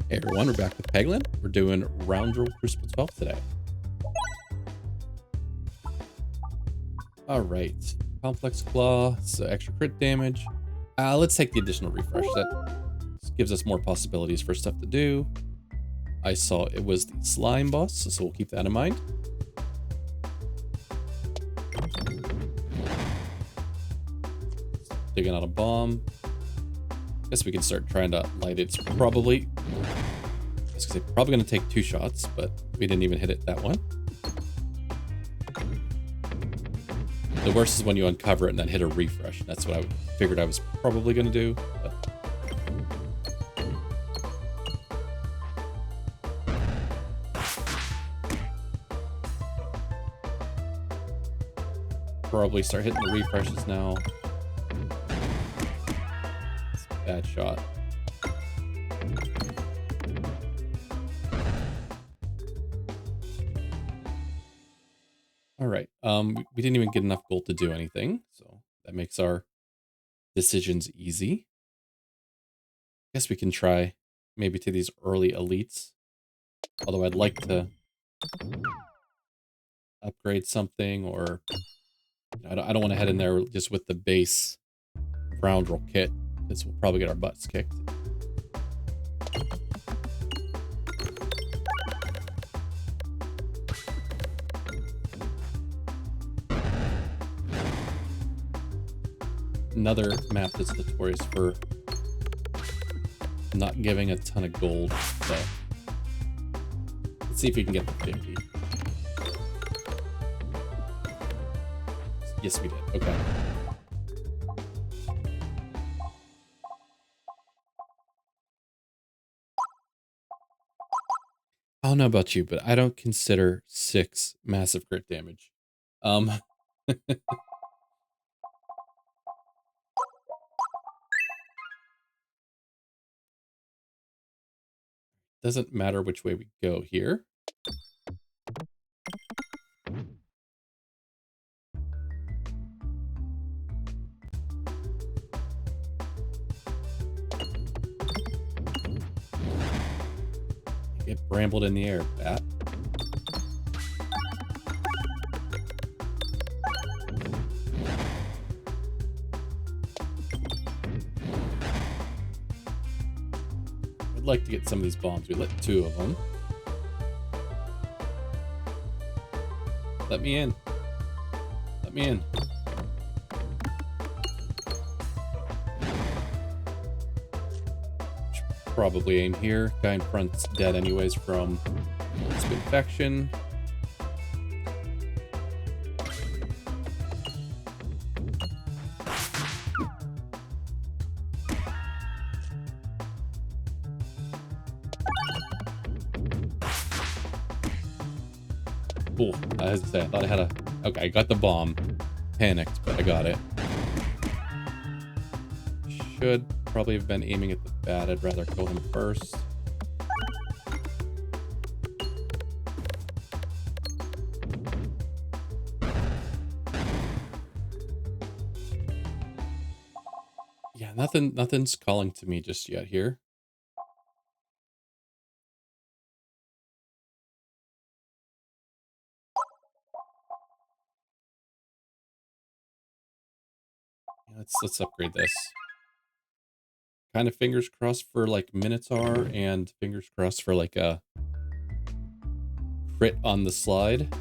Hey everyone, we're back with Peglin. We're doing Roundrel Cruciball 12 today. Alright, Complex Claw, so extra crit damage. Let's take the additional refresh. That gives us more possibilities for stuff to do. I saw it was the slime boss, so we'll keep that in mind. Digging out a bomb. Guess we can start trying to light it. It's probably going to take 2 shots, but we didn't even hit it that one. The worst is when you uncover it and then hit a refresh. That's what I figured I was probably going to do. But probably start hitting the refreshes now. It's a bad shot. All right. We didn't even get enough gold to do anything, so that makes our decisions easy. Guess we can try maybe to these early elites. Although I'd like to upgrade something, or I don't want to head in there just with the base Roundrel kit, because we'll probably get our butts kicked. Another map that's notorious for not giving a ton of gold, so let's see if we can get the 50. Yes, we did. Okay. I don't know about you, but I don't consider 6 massive crit damage. Doesn't matter which way we go here. Get brambled in the air, bat. I'd like to get some of these bombs. We lit 2 of them. Let me in. Let me in. Should probably aim here. Guy in front's dead anyways from infection. Cool. As I say, I thought I had a... Okay, I got the bomb. Panicked, but I got it. Should probably have been aiming at the bat. I'd rather kill him first. Yeah, nothing's calling to me just yet here. Let's upgrade this. Kind of fingers crossed for like Minotaur, and fingers crossed for like a crit on the slide.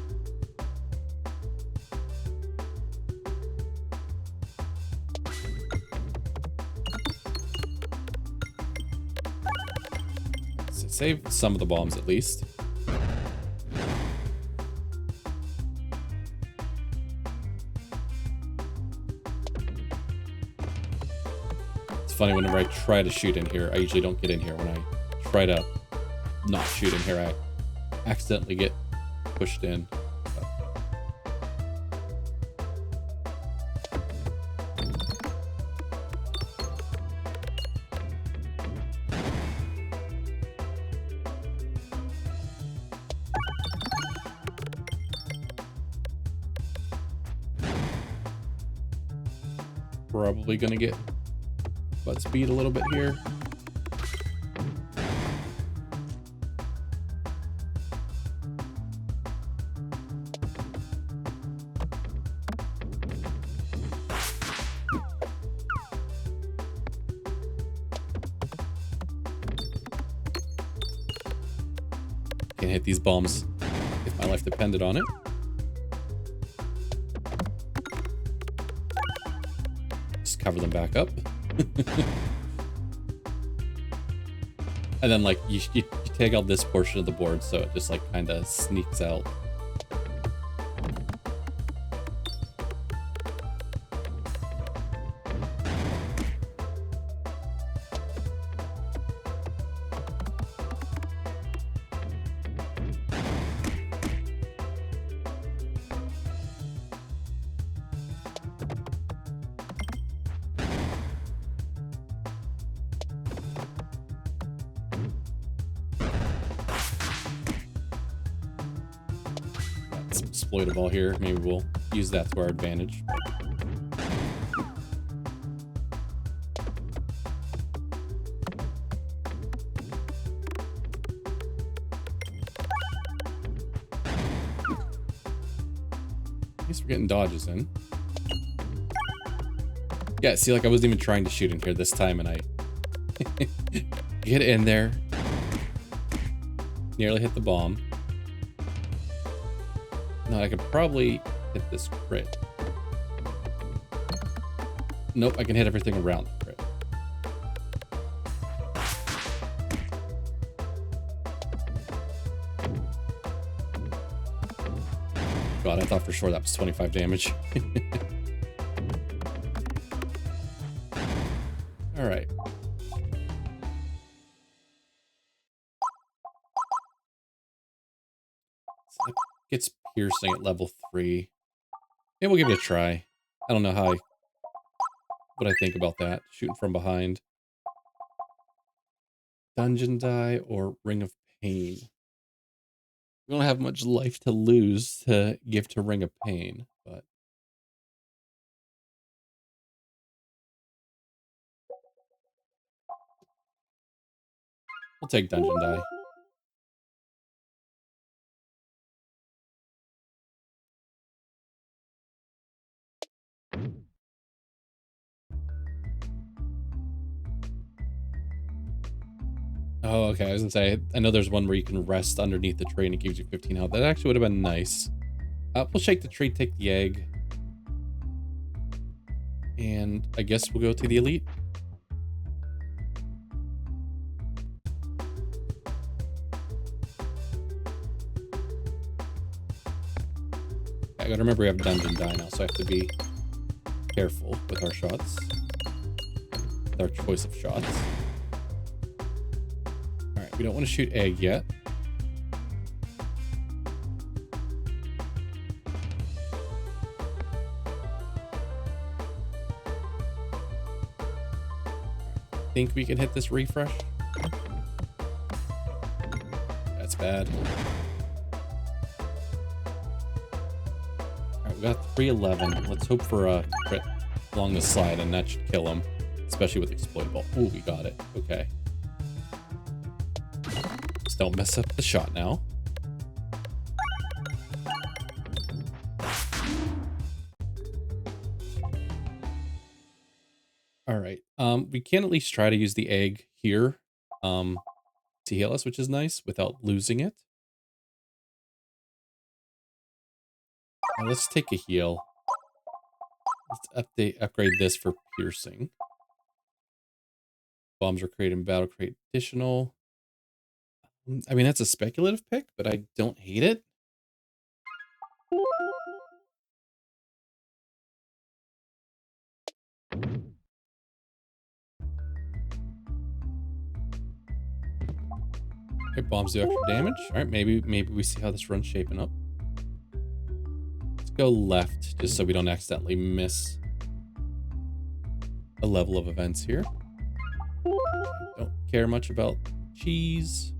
So save some of the bombs at least. Funny, whenever I try to shoot in here, I usually don't get in here. When I try to not shoot in here, I accidentally get pushed in. Probably gonna get butt speed a little bit here. Can't hit these bombs if my life depended on it. Just cover them back up. And then, like, you take out this portion of the board so it just, like, kind of sneaks out. Exploitable here. Maybe we'll use that to our advantage. At least we're getting dodges in. Yeah, see, like, I wasn't even trying to shoot in here this time, and I get in there. Nearly hit the bomb. No, I could probably hit this crit. Nope, I can hit everything around the crit. God, I thought for sure that was 25 damage. All right. So that gets piercing at level 3. Maybe we'll give it a try. I don't know what I think about that. Shooting from behind. Dungeon die or Ring of Pain. We don't have much life to lose to give to Ring of Pain, but we'll take Dungeon die. Oh, okay. I was gonna say, I know there's one where you can rest underneath the tree and it gives you 15 health. That actually would have been nice. We'll shake the tree, take the egg. And I guess we'll go to the elite. I gotta remember we have dungeon die now, so I have to be careful with our shots. With our choice of shots. Alright, we don't want to shoot egg yet. Think we can hit this refresh? That's bad. Alright, we got 311. Let's hope for a crit along the side, and that should kill him. Especially with Exploitable. Oh, we got it. Okay. Just don't mess up the shot now. All right. We can at least try to use the egg here to heal us, which is nice, without losing it. Now let's take a heal. Let's upgrade this for piercing. Bombs are created in battle, create additional. I mean, that's a speculative pick, but I don't hate it. Okay, bombs do extra damage. All right, maybe we see how this run's shaping up. Let's go left, just so we don't accidentally miss a level of events here. Don't care much about cheese.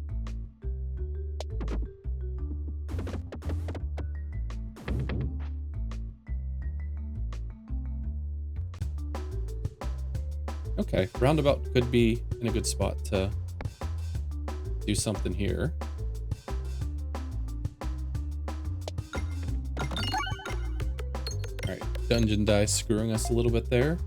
Okay, roundabout could be in a good spot to do something here. All right, dungeon die screwing us a little bit there.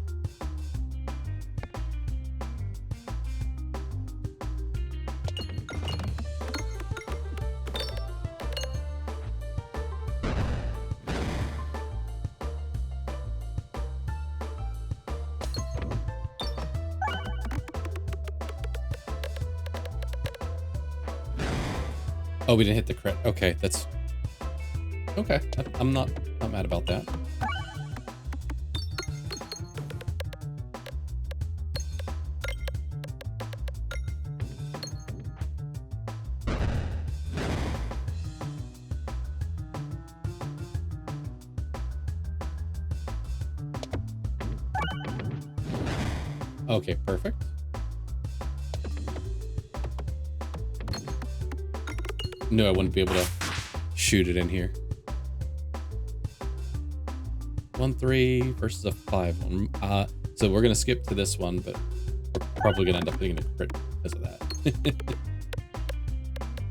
Oh, we didn't hit the crit. Okay, that's okay. I'm not mad about that. Okay, perfect. No, I wouldn't be able to shoot it in here. 1-3 versus a 5-1. So we're gonna skip to this one, but we're probably gonna end up hitting a crit because of that.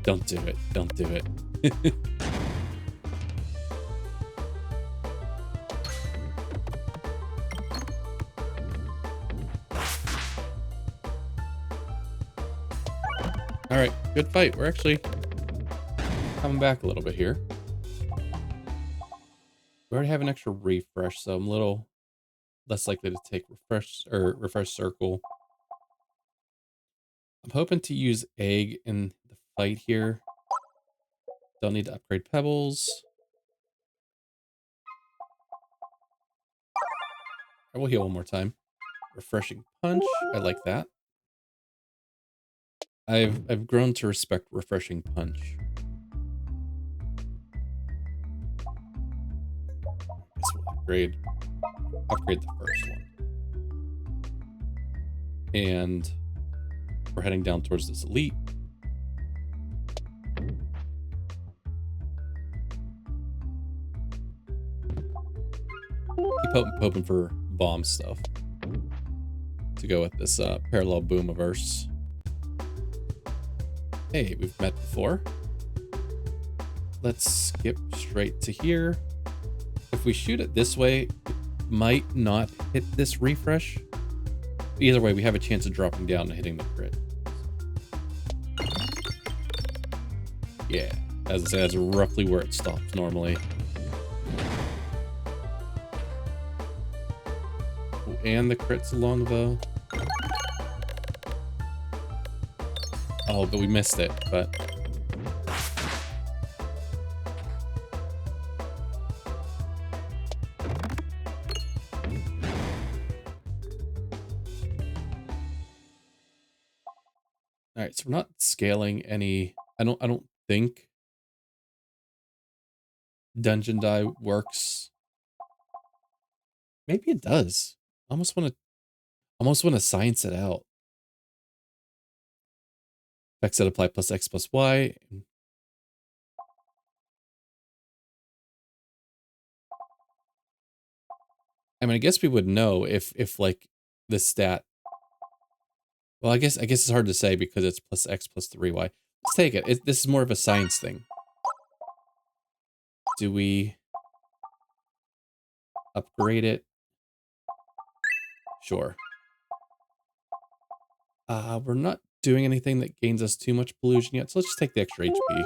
Don't do it. Don't do it. All right, good fight. We're actually coming back a little bit here. We already have an extra refresh, so I'm a little less likely to take refresh circle. I'm hoping to use egg in the fight here. Don't need to upgrade Pebballs. I will heal one more time. Refreshing punch. I like that. I've grown to respect refreshing punch. Guess we'll upgrade the first one. And we're heading down towards this elite. Keep hoping for bomb stuff to go with this parallel boomiverse. Hey, we've met before. Let's skip straight to here. If we shoot it this way, it might not hit this refresh. Either way, we have a chance of dropping down and hitting the crit. Yeah, as I say, that's roughly where it stops normally. Oh, and the crit's along the... Oh, but we missed it, but... All right, so we're not scaling any... I don't think Dungeon Die works. Maybe it does. I almost want to science it out. Effects that apply plus X plus Y. I mean, I guess we would know if like the stat. Well, I guess it's hard to say because it's plus X plus 3Y. Let's take it. This is more of a science thing. Do we upgrade it? Sure. We're not doing anything that gains us too much pollution yet, so let's just take the extra HP.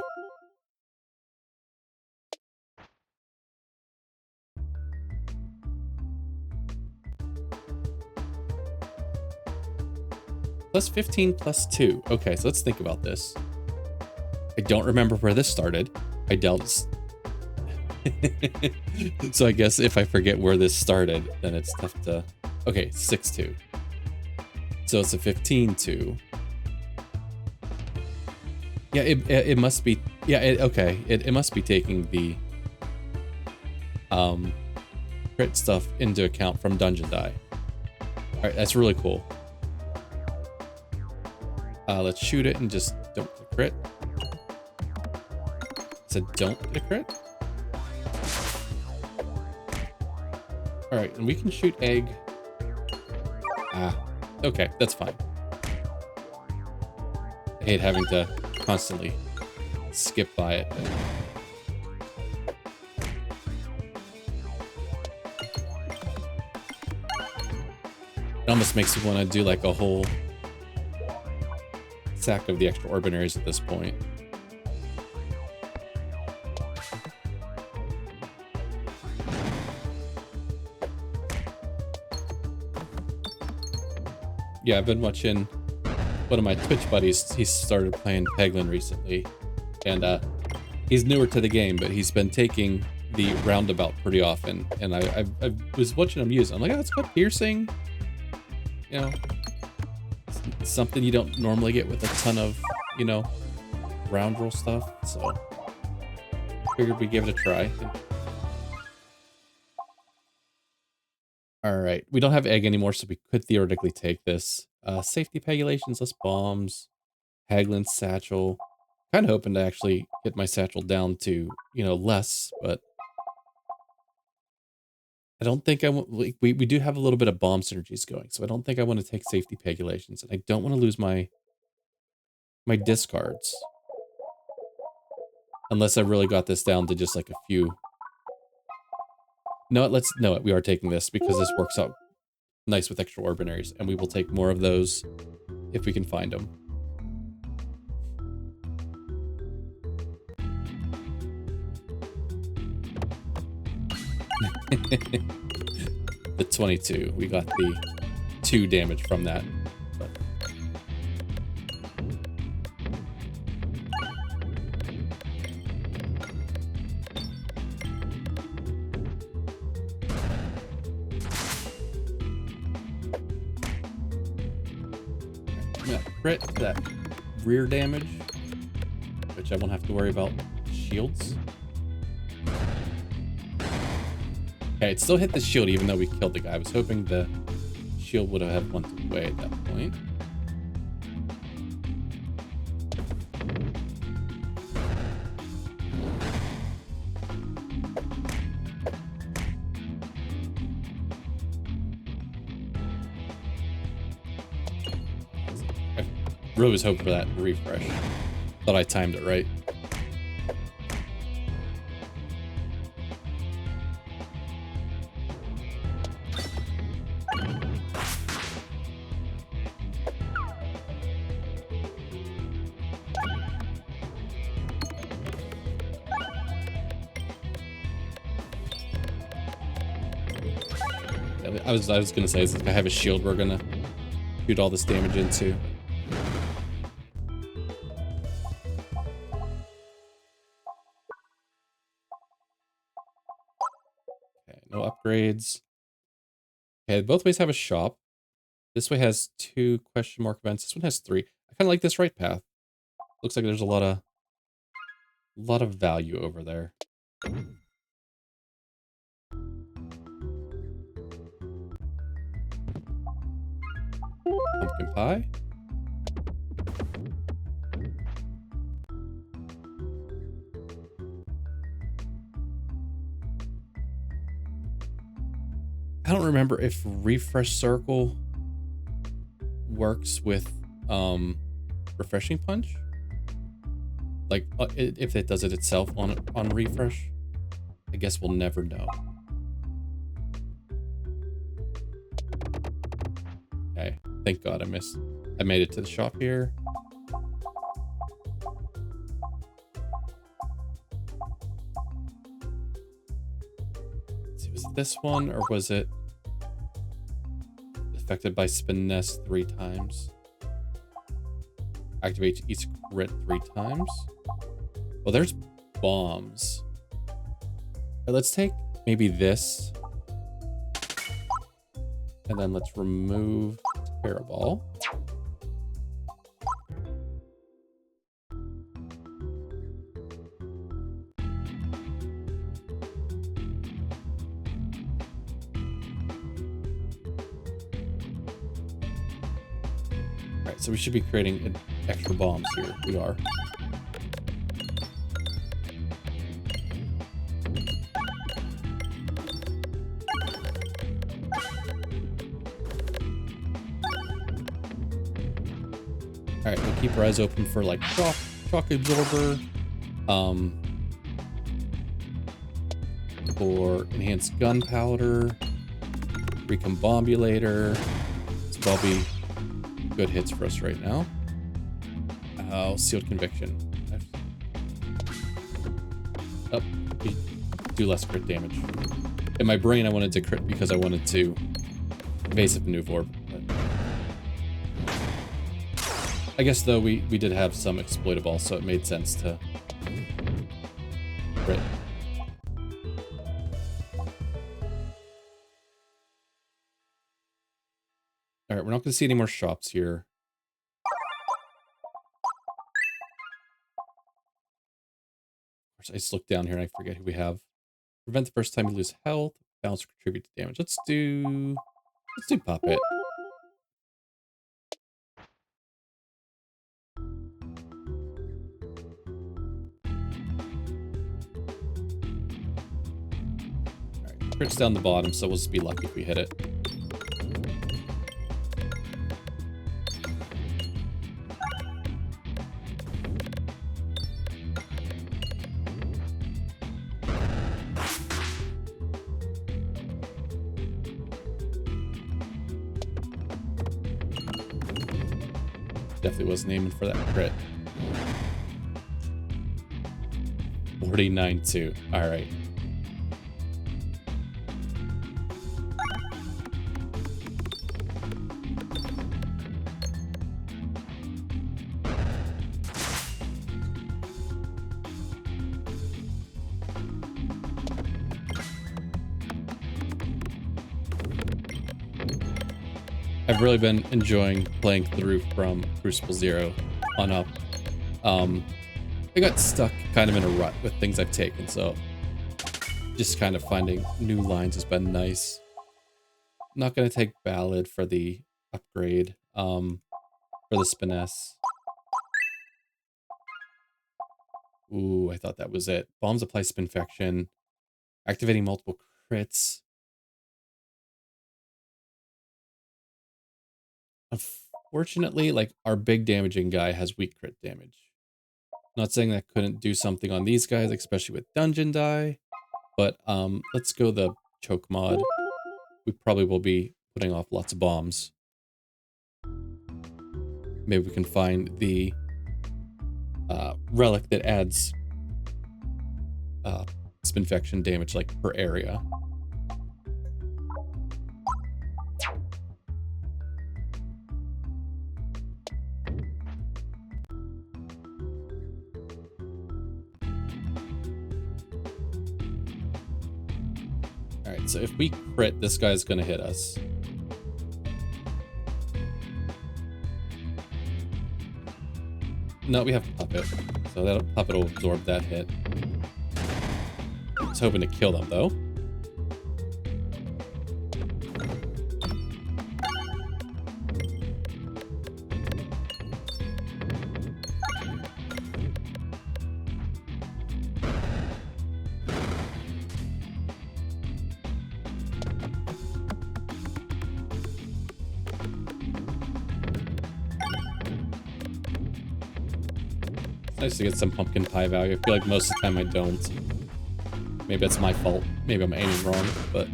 Plus 15 plus 2. Okay, so let's think about this. I don't remember where this started. I doubt it's... So I guess if I forget where this started, then it's tough to... Okay, 6-2. So it's a 15-2. Yeah, it must be... Yeah, okay. It must be taking the... crit stuff into account from Dungeon Die. Alright, that's really cool. Let's shoot it and just don't get a crit. So don't get a crit. Alright, and we can shoot egg. Okay, that's fine. I hate having to constantly skip by it. It almost makes me want to do like a whole sack of the extra Orbinaries at this point. Yeah, I've been watching one of my Twitch buddies. He started playing Peglin recently, And he's newer to the game, but he's been taking the roundabout pretty often. And I was watching him use it. I'm like, oh, it's got piercing. You know, it's something you don't normally get with a ton of, you know, Roundrel stuff. So figured we'd give it a try. All right, we don't have egg anymore, so we could theoretically take this. Safety pegulations, less bombs. Peglin satchel. Kind of hoping to actually get my satchel down to, you know, less, but I don't think I want. We do have a little bit of bomb synergies going, so I don't think I want to take safety pegulations, and I don't want to lose my discards unless I really got this down to just like a few. No, let's know it. We are taking this because this works out nice with extra Orbinaries, and we will take more of those if we can find them. The 22. We got the 2 damage from that. But yeah, crit that rear damage, which I won't have to worry about shields. Okay, it still hit the shield even though we killed the guy. I was hoping the shield would have went away at that point. I really was hoping for that refresh. Thought I timed it right. I was gonna say, I have a shield we're gonna shoot all this damage into. Okay, no upgrades. Okay, both ways have a shop. This way has 2 question mark events. This one has 3. I kind of like this right path. Looks like there's a lot of value over there. Pumpkin pie. I don't remember if refresh circle works with refreshing punch. Like if it does it itself on refresh. I guess we'll never know. Okay, thank God I made it to the shop here. Let's see, was it this one or was it affected by Spiness 3 times? Activate each crit 3 times. Well, there's bombs. Right, let's take maybe this. And then let's remove Terriball. Alright, so we should be creating extra bombs here. We are. Alright, we'll keep our eyes open for like shock absorber, for enhanced gunpowder, recombobulator. This will all be good hits for us right now. Sealed conviction. Oh, we do less crit damage. In my brain, I wanted to crit because I wanted to evasive maneuver orb. I guess, though, we did have some exploitable, so it made sense to crit. Alright, we're not going to see any more shops here. Of course, I just look down here and I forget who we have. Prevent the first time you lose health. Balance contribute to damage. Let's do Puppet. Alright, crit's down the bottom, so we'll just be lucky if we hit it. Definitely wasn't aiming for that crit. 49-2. Alright. I've really been enjoying playing through from Cruciball 0 on up. I got stuck kind of in a rut with things I've taken, so just kind of finding new lines has been nice. Not going to take Ballad for the upgrade, for the Spiness. Ooh, I thought that was it. Bombs apply Spinfection. Activating multiple crits. Unfortunately, like, our big damaging guy has weak crit damage. Not saying that couldn't do something on these guys, especially with dungeon die, but let's go the choke mod. We probably will be putting off lots of bombs. Maybe we can find the relic that adds Spinfection damage, like, per area. Alright, so if we crit, this guy's gonna hit us. No, we have Puppet, so that Puppet will absorb that hit. I was hoping to kill them, though. Nice to get some pumpkin pie value. I feel like most of the time I don't. Maybe that's my fault. Maybe I'm aiming wrong, but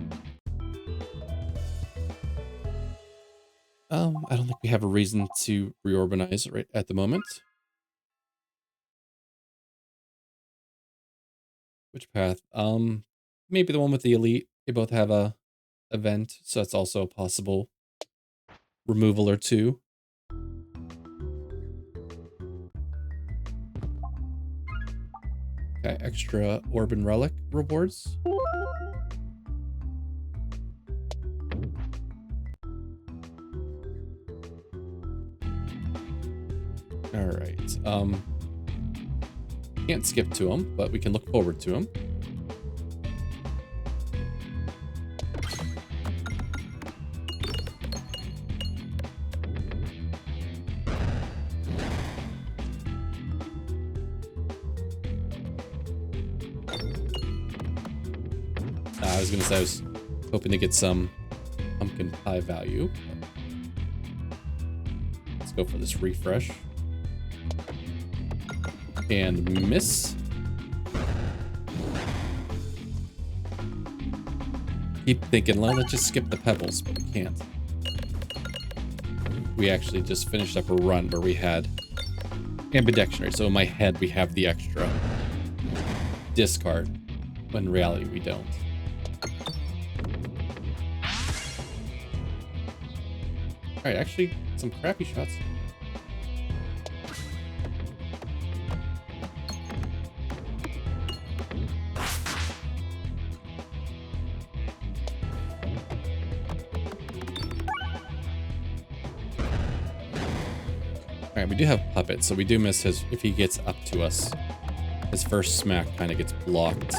I don't think we have a reason to reorganize right at the moment. Which path? Maybe the one with the elite. They both have a event, so that's also a possible removal or two. Okay, extra Orbin Relic rewards. Alright, can't skip to them, but we can look forward to them. I was gonna say I was hoping to get some pumpkin pie value. Let's go for this refresh. And miss. Keep thinking, well, let's just skip the Pebballs, but we can't. We actually just finished up a run where we had ambidextrous, so in my head we have the extra discard, when in reality we don't. Alright, actually, some crappy shots. All right, we do have Puppet, so we do miss his, if he gets up to us, his first smack kind of gets blocked.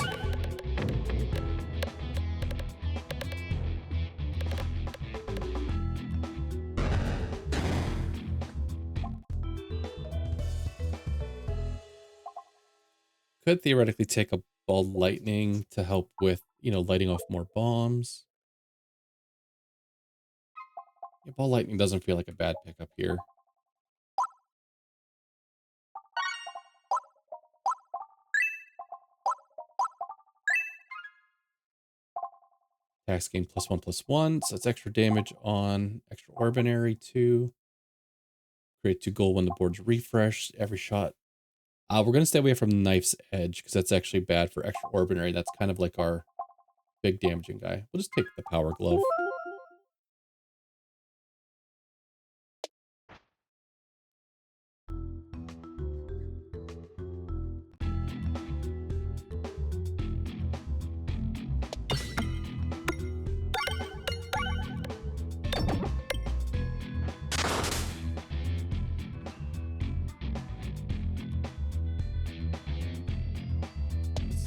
Could theoretically take a Ball Lightning to help with, you know, lighting off more bombs. Yeah, Ball Lightning doesn't feel like a bad pickup here. Attacks gain +1/+1, so it's extra damage on extra Orbinary too. Create 2 gold when the board's refreshed. Every shot. We're going to stay away from Knife's Edge because that's actually bad for extra Orbinary. That's kind of like our big damaging guy. We'll just take the Power Glove.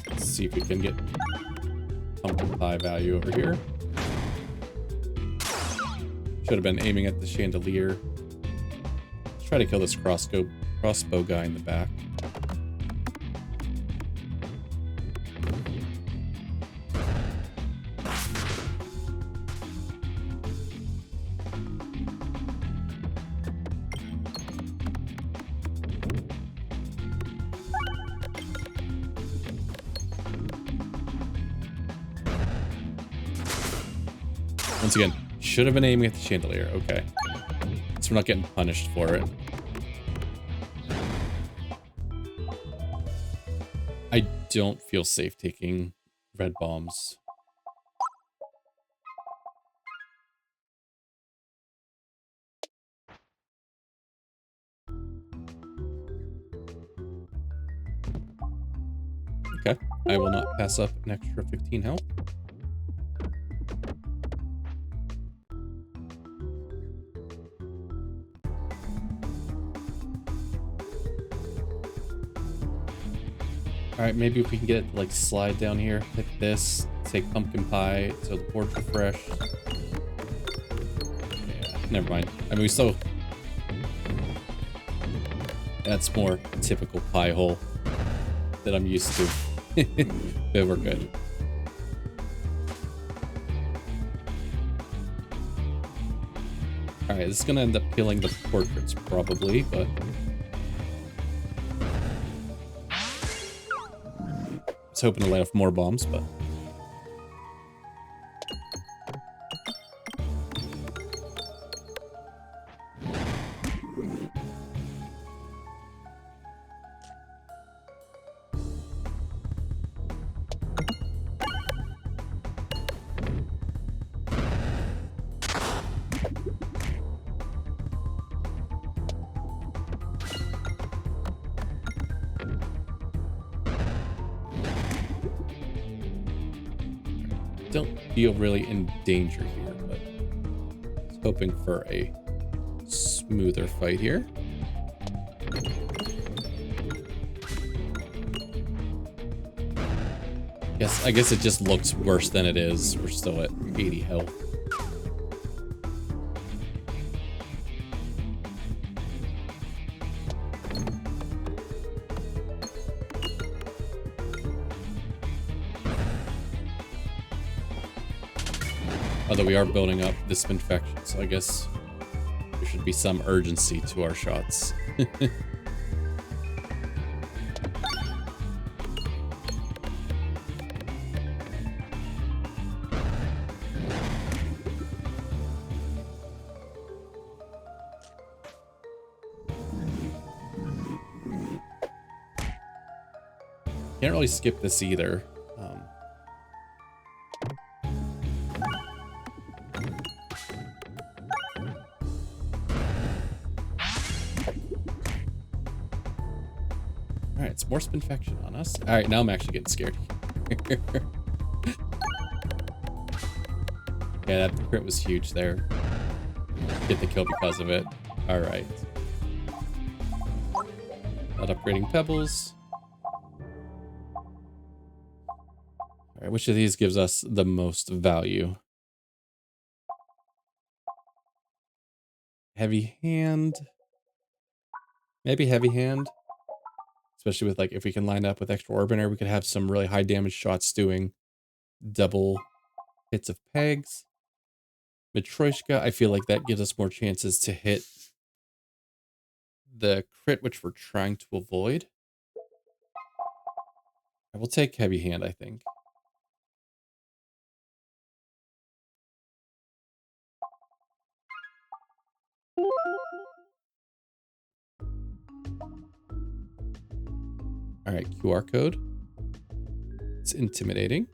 Let's see if we can get pumpkin pie value over here. Should have been aiming at the chandelier. Let's try to kill this crossbow guy in the back. Once again, should have been aiming at the chandelier. Okay. So we're not getting punished for it. I don't feel safe taking red bombs. Okay. I will not pass up an extra 15 health. All right, maybe if we can get it to, like, slide down here, hit this, take pumpkin pie, so the board's refreshed. Yeah, never mind. I mean, we still... That's more typical pie hole that I'm used to. But we're good. All right, this is gonna end up killing the portraits probably, but... I was hoping to lay off more bombs, but... don't feel really in danger here, but I was hoping for a smoother fight here. I guess it just looks worse than it is. We're still at 80 health. Although we are building up this infection, so I guess there should be some urgency to our shots. Can't really skip this either. Alright, it's more infection on us. Alright, now I'm actually getting scared. Yeah, that crit was huge there. Get the kill because of it. Alright. Not upgrading Pebballs. All right, which of these gives us the most value? Heavy Hand. Maybe Heavy Hand. Especially with, like, if we can line up with extra Orbinary, we could have some really high damage shots doing double hits of pegs. Matryoshka, I feel like that gives us more chances to hit the crit, which we're trying to avoid. I will take Heavy Hand, I think. All right, QR code. It's intimidating.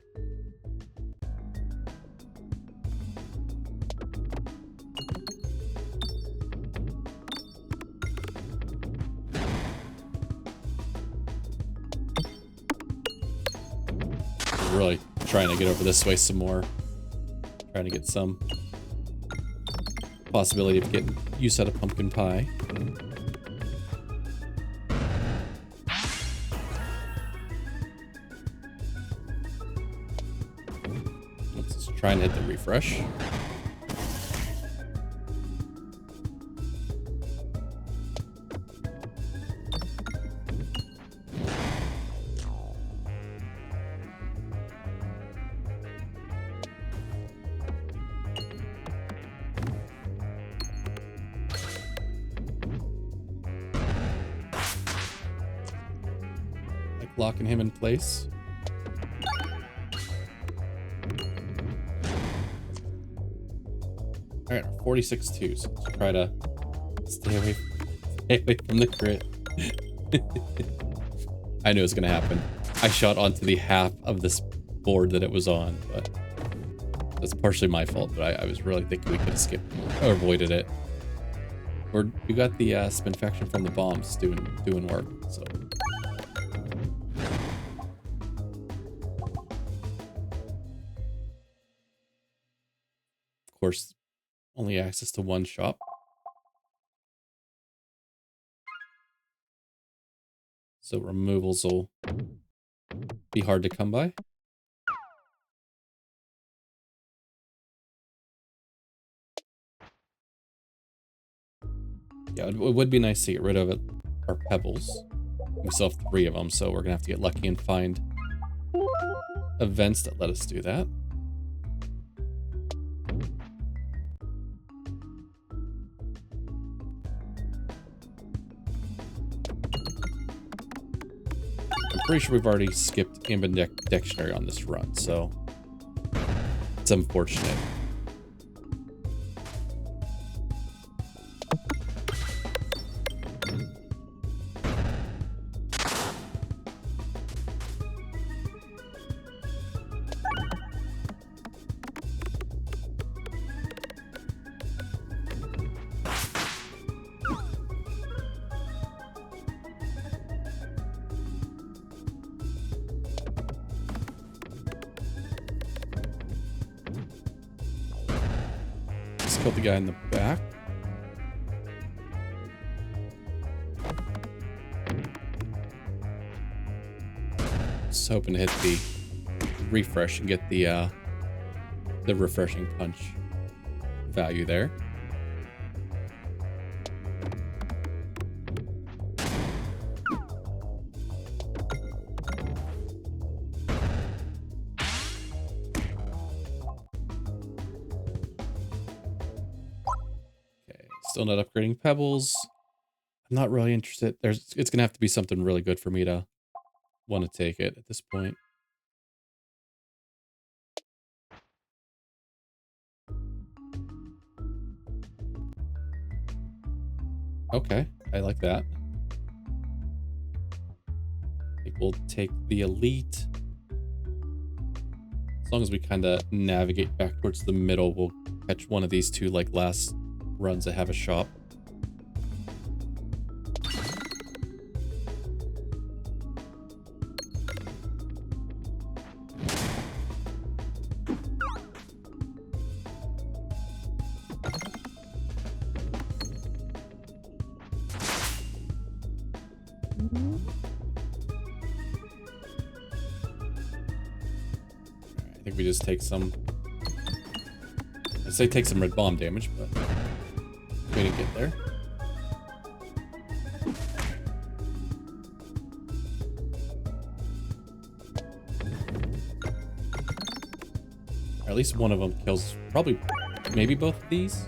Really trying to get over this way some more. Trying to get some possibility of getting use out of pumpkin pie. Let's try and hit the refresh. Locking him in place. All right, 46-2. So let's try to stay away from the crit. I knew it was gonna happen. I shot onto the half of this board that it was on, but that's partially my fault. But I was really thinking we could have skipped or avoided it. We got the spinfaction from the bombs doing work. So. Of course, only access to one shop. So removals will be hard to come by. Yeah, it would be nice to get rid of our Pebballs. We still have 3 of them, so we're gonna have to get lucky and find events that let us do that. I'm pretty sure we've already skipped Ambidextrary on this run, so it's unfortunate. Killed the guy in the back. Just hoping to hit the refresh and get the refreshing punch value there. Still not upgrading Pebballs. I'm not really interested. It's gonna have to be something really good for me to want to take it at this point. Okay, I like that. I think we'll take the elite. As long as we kind of navigate back towards the middle, we'll catch one of these 2 like last runs that have a shop. think we just take some... I'd say take some red bomb damage, but we didn't get there. Or at least one of them kills probably, maybe both of these.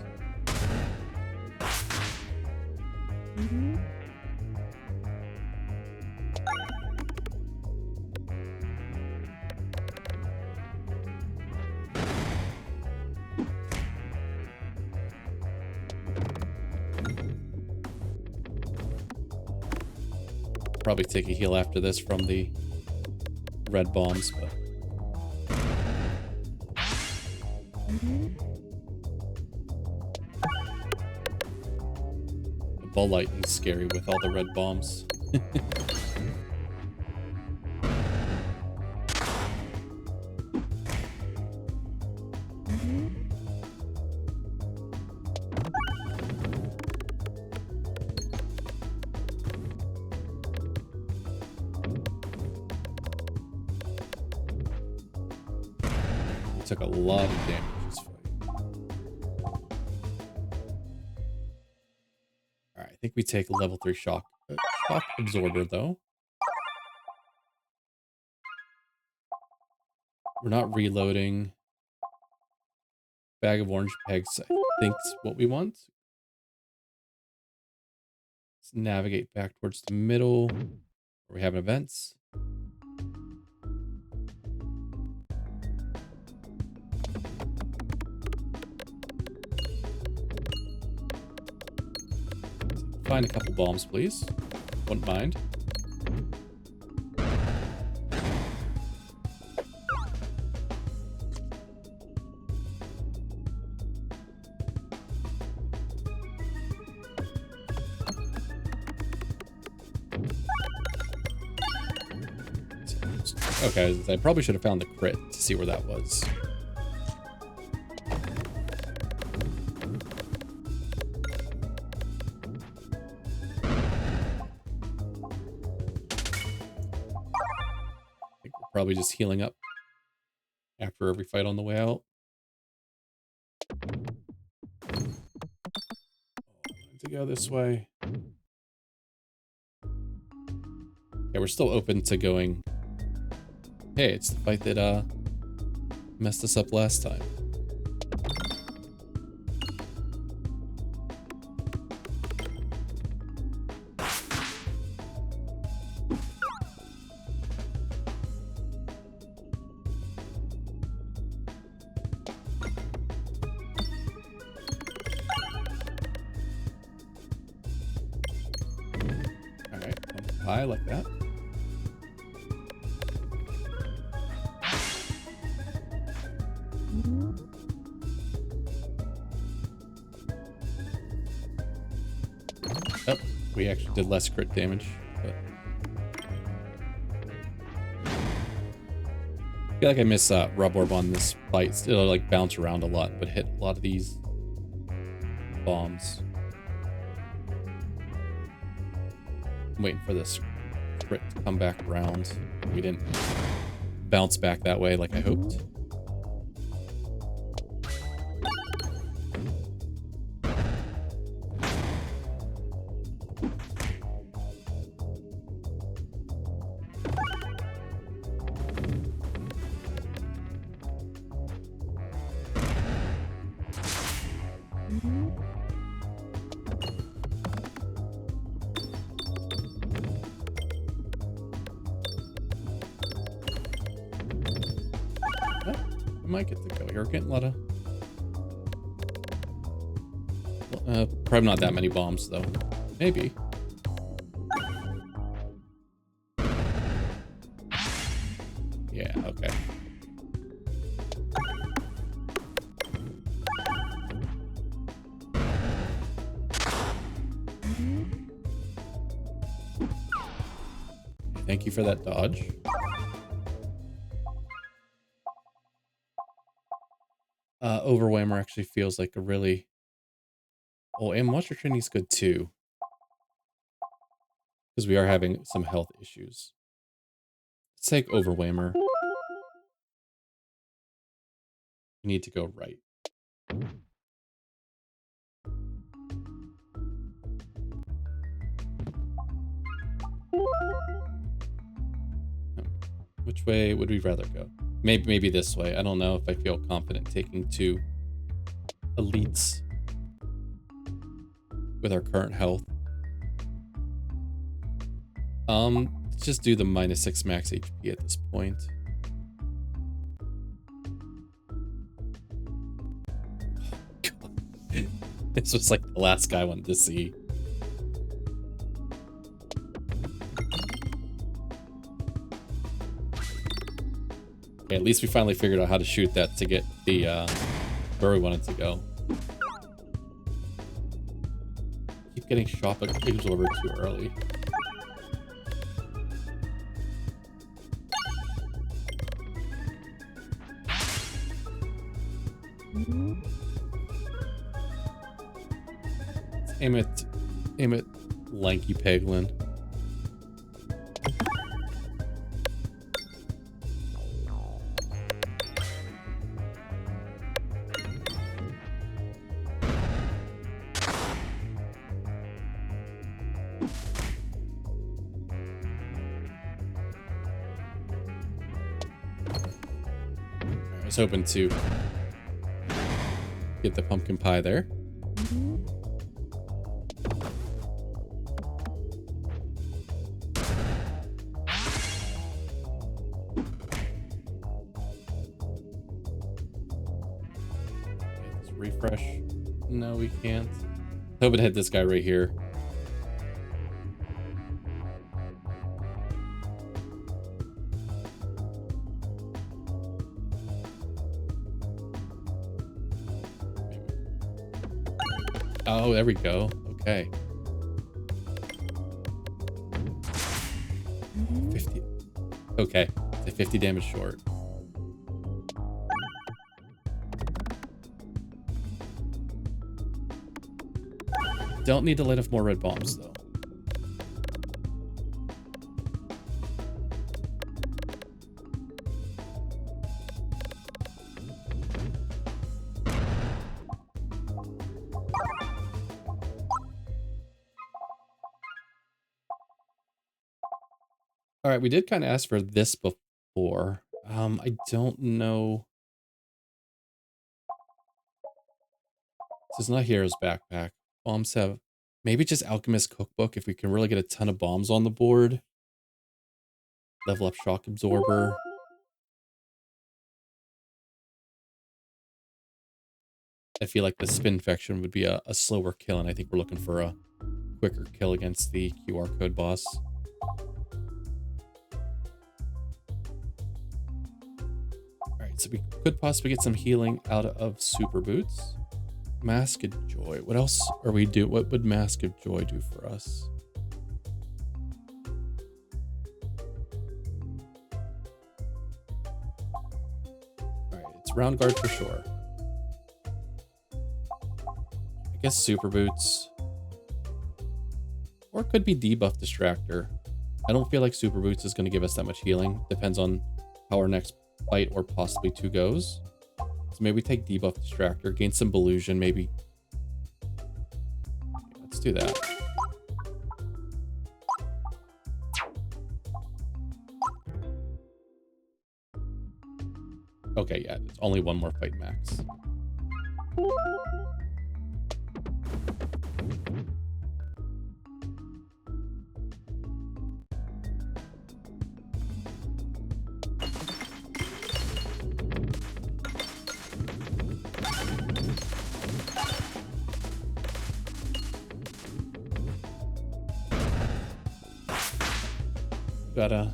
Probably take a heal after this from the red bombs, but the ball lightning's scary with all the red bombs. Took a lot of damage this fight. Alright, I think we take a level 3 shock absorber though. We're not reloading. Bag of orange pegs, I think, is what we want. Let's navigate back towards the middle where we have events. Find a couple bombs, please. Wouldn't mind. Okay, I probably should have found the crit to see where that was. Probably just healing up after every fight on the way out. To go this way. Yeah, we're still open to going. Hey, it's the fight that messed us up last time. High like that. Oh, we actually did less crit damage, but I feel like I miss Rub Orb on this fight. It'll like bounce around a lot, but hit a lot of these bombs. I'm waiting for this crit to come back around. We didn't bounce back that way like I hoped. Might get to go here. We're getting a lot of... probably not that many bombs, though. Maybe. Yeah, okay. Thank you for that dodge. Overwhammer actually feels like a really... Oh, and Monster Training's good too. Because we are having some health issues. Let's take Overwhammer. We need to go right. Which way would we rather go? Maybe this way. I don't know if I feel confident taking 2 elites with our current health. Let's just do the -6 max HP at this point. This was like the last guy I wanted to see. Okay, at least we finally figured out how to shoot that to get the where we wanted to go. Keep getting shot but absorbed too early. Let's aim at lanky Peglin. I was hoping to get the pumpkin pie there. Let's refresh. No, we can't. Hoping to hit this guy right here. Oh, there we go. Okay. 50. Okay. It's 50 damage short. Don't need to light off more red bombs, though. All right, we did kind of ask for this before. I don't know. This is not Hero's Backpack. Bombs have maybe just Alchemist Cookbook if we can really get a ton of bombs on the board. Level up Shock Absorber. I feel like the Spin Infection would be a slower kill, and I think we're looking for a quicker kill against the QR code boss. Alright, so we could possibly get some healing out of Super Boots. Mask of Joy. What else are we doing? What would Mask of Joy do for us? Alright, it's Round Guard for sure. I guess Super Boots. Or it could be Debuff Distractor. I don't feel like Super Boots is going to give us that much healing. Depends on how our next fight or possibly 2 goes. So maybe we take Debuff Distractor, gain some Illusion, maybe. Let's do that. Okay, yeah, it's only 1 more fight max. Got a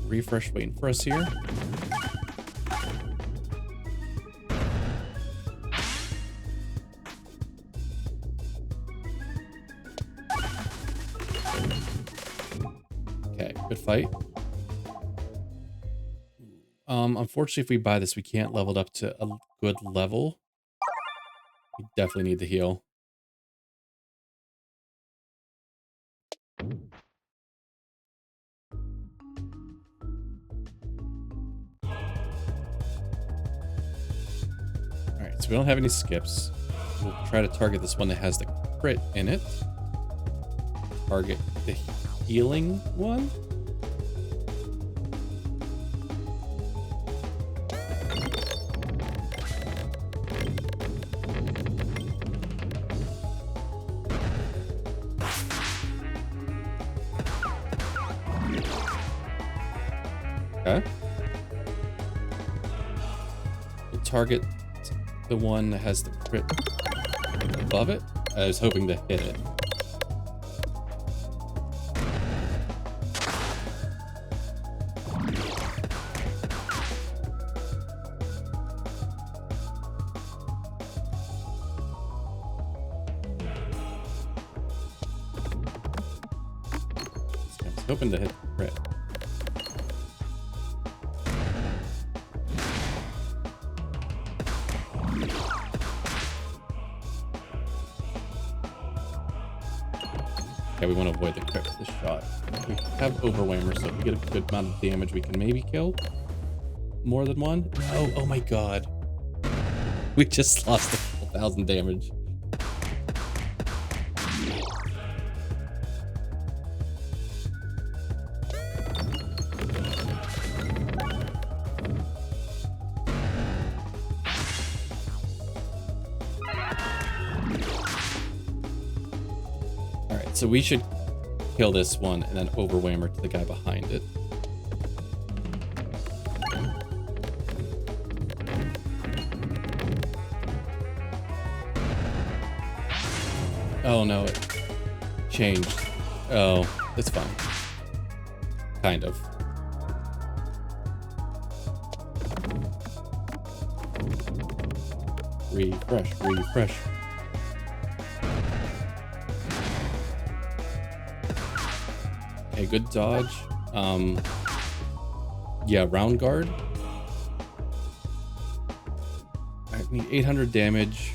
refresh waiting for us here. Okay, good fight. Unfortunately, if we buy this, we can't level it up to a good level. We definitely need the heal. so we don't have any skips. We'll try to target this one that has the crit in it. Target the healing one. Okay. We'll target the one that has the crit above it. I was hoping to hit it. I was hoping to hit the crit. Yeah, we want to avoid the crit with this shot. We have Overwhammer, so if we get a good amount of damage, we can maybe kill more than one. No, oh my god. We just lost 1,000 damage. So we should kill this one and then Overwhammer to the guy behind it. Oh no, it changed. Oh, it's fine. Kind of. Refresh, refresh. A good dodge. Yeah, round guard. I need 800 damage.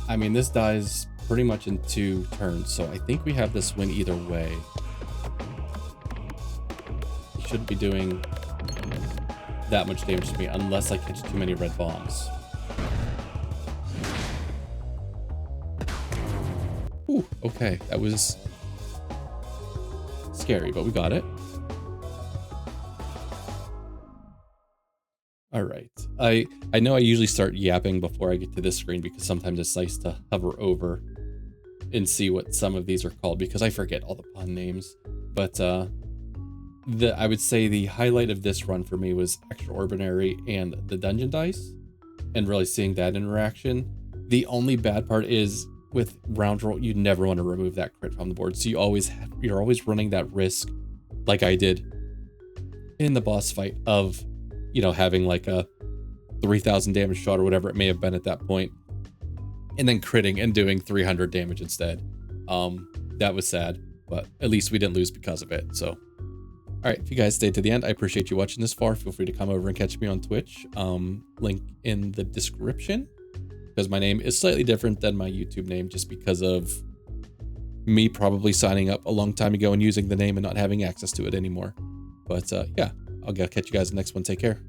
I mean, this dies pretty much in 2 turns, so I think we have this win either way. He shouldn't be doing that much damage to me unless I catch too many red bombs. Ooh, okay, that was scary, but we got it. All right. I know I usually start yapping before I get to this screen because sometimes it's nice to hover over and see what some of these are called because I forget all the pun names. But I would say the highlight of this run for me was extra Orbinary and the dungeon dice and really seeing that interaction. The only bad part is with Roundrel, you never want to remove that crit from the board. So you're always running that risk, like I did in the boss fight of, you know, having like a 3,000 damage shot or whatever it may have been at that point, and then critting and doing 300 damage instead. That was sad, but at least we didn't lose because of it. So, all right, if you guys stayed to the end, I appreciate you watching this far. Feel free to come over and catch me on Twitch. Link in the description. Because my name is slightly different than my YouTube name just because of me probably signing up a long time ago and using the name and not having access to it anymore. But yeah, I'll catch you guys in the next one. Take care.